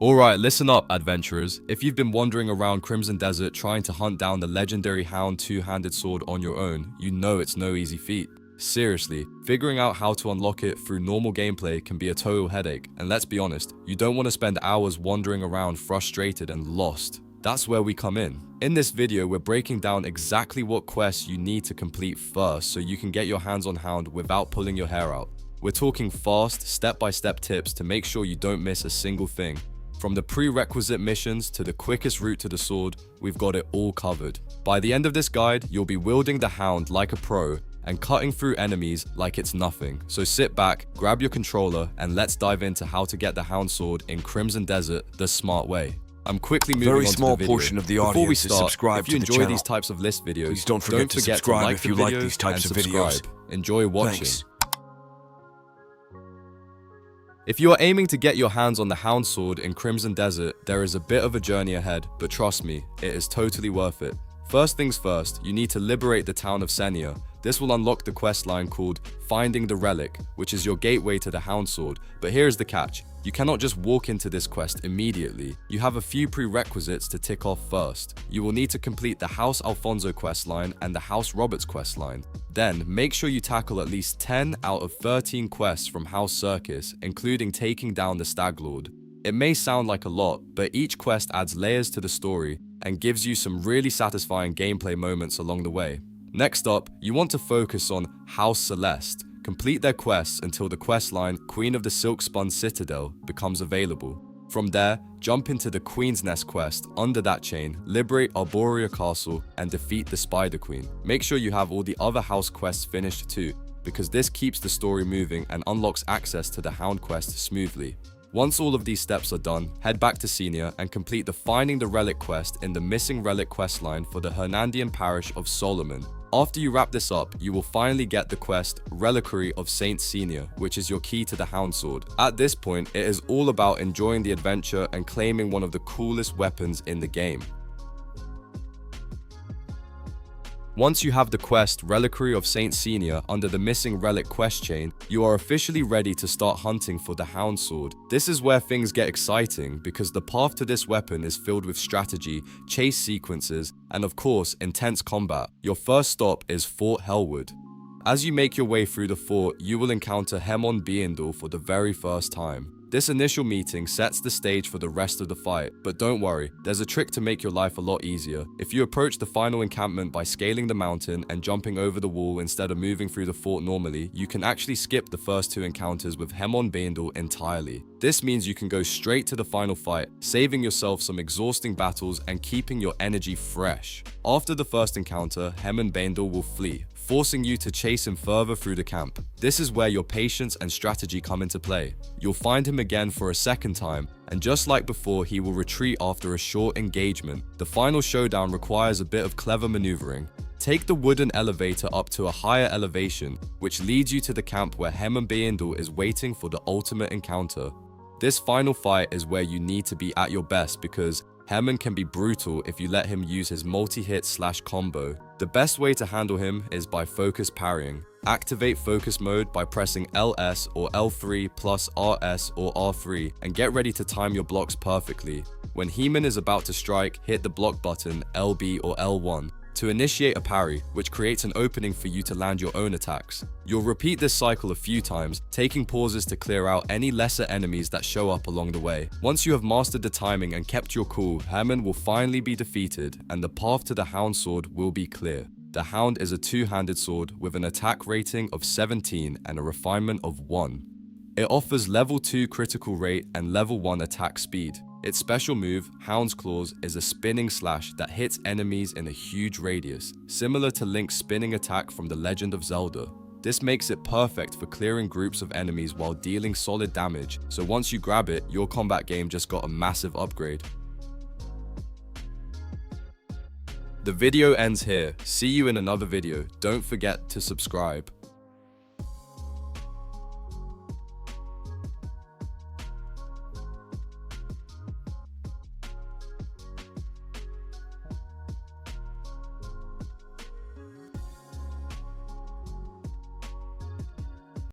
Alright, listen up, adventurers. If you've been wandering around Crimson Desert trying to hunt down the legendary Hound two-handed sword on your own, you know it's no easy feat. Seriously, figuring out how to unlock it through normal gameplay can be a total headache, and let's be honest, you don't want to spend hours wandering around frustrated and lost. That's where we come in. In this video, we're breaking down exactly what quests you need to complete first so you can get your hands on Hound without pulling your hair out. We're talking fast, step-by-step tips to make sure you don't miss a single thing. From the prerequisite missions to the quickest route to the sword, we've got it all covered. By the end of this guide, you'll be wielding the Hound like a pro and cutting through enemies like it's nothing. So sit back, grab your controller, and let's dive into how to get the Hound Sword in Crimson Desert the smart way. I'm quickly moving on to the video. Very small portion of the audience is subscribed to the channel. If you enjoy these types of list videos, please don't forget to subscribe if you like these types of videos. Enjoy watching. Thanks. If you are aiming to get your hands on the Hound Sword in Crimson Desert, there is a bit of a journey ahead, but trust me, it is totally worth it. First things first, you need to liberate the town of Senia. This will unlock the questline called Finding the Relic, which is your gateway to the Hound Sword. But here's the catch. You cannot just walk into this quest immediately. You have a few prerequisites to tick off first. You will need to complete the House Alfonso questline and the House Roberts questline. Then, make sure you tackle at least 10 out of 13 quests from House Circus, including taking down the Stag Lord. It may sound like a lot, but each quest adds layers to the story and gives you some really satisfying gameplay moments along the way. Next up, you want to focus on House Celeste. Complete their quests until the questline Queen of the Silk-Spun Citadel becomes available. From there, jump into the Queen's Nest quest. Under that chain, liberate Arborea Castle and defeat the Spider Queen. Make sure you have all the other house quests finished too, because this keeps the story moving and unlocks access to the Hound quest smoothly. Once all of these steps are done, head back to Senia and complete the Finding the Relic quest in the Missing Relic questline for the Hernandian Parish of Solomon. After you wrap this up, you will finally get the quest Reliquary of Saint Senia, which is your key to the Hound Sword. At this point, it is all about enjoying the adventure and claiming one of the coolest weapons in the game. Once you have the quest Reliquary of Saint Senia under the Missing Relic quest chain, you are officially ready to start hunting for the Hound Sword. This is where things get exciting because the path to this weapon is filled with strategy, chase sequences, and of course, intense combat. Your first stop is Fort Hellwood. As you make your way through the fort, you will encounter Hemon Beindel for the very first time. This initial meeting sets the stage for the rest of the fight, but don't worry, there's a trick to make your life a lot easier. If you approach the final encampment by scaling the mountain and jumping over the wall instead of moving through the fort normally, you can actually skip the first two encounters with Hemon Beindel entirely. This means you can go straight to the final fight, saving yourself some exhausting battles and keeping your energy fresh. After the first encounter, Hemon Beindel will flee, forcing you to chase him further through the camp. This is where your patience and strategy come into play. You'll find him again for a second time, and just like before, he will retreat after a short engagement. The final showdown requires a bit of clever maneuvering. Take the wooden elevator up to a higher elevation, which leads you to the camp where Hemon Beindel is waiting for the ultimate encounter. This final fight is where you need to be at your best because Hemon can be brutal if you let him use his multi-hit slash combo. The best way to handle him is by focus parrying. Activate focus mode by pressing LS or L3 plus RS or R3 and get ready to time your blocks perfectly. When Hemon is about to strike, hit the block button LB or L1 to initiate a parry, which creates an opening for you to land your own attacks. You'll repeat this cycle a few times, taking pauses to clear out any lesser enemies that show up along the way. Once you have mastered the timing and kept your cool, Hemon will finally be defeated and the path to the Hound Sword will be clear. The Hound is a two-handed sword with an attack rating of 17 and a refinement of 1. It offers level 2 critical rate and level 1 attack speed. Its special move, Hound's Claws, is a spinning slash that hits enemies in a huge radius, similar to Link's spinning attack from The Legend of Zelda. This makes it perfect for clearing groups of enemies while dealing solid damage, so once you grab it, your combat game just got a massive upgrade. The video ends here. See you in another video. Don't forget to subscribe.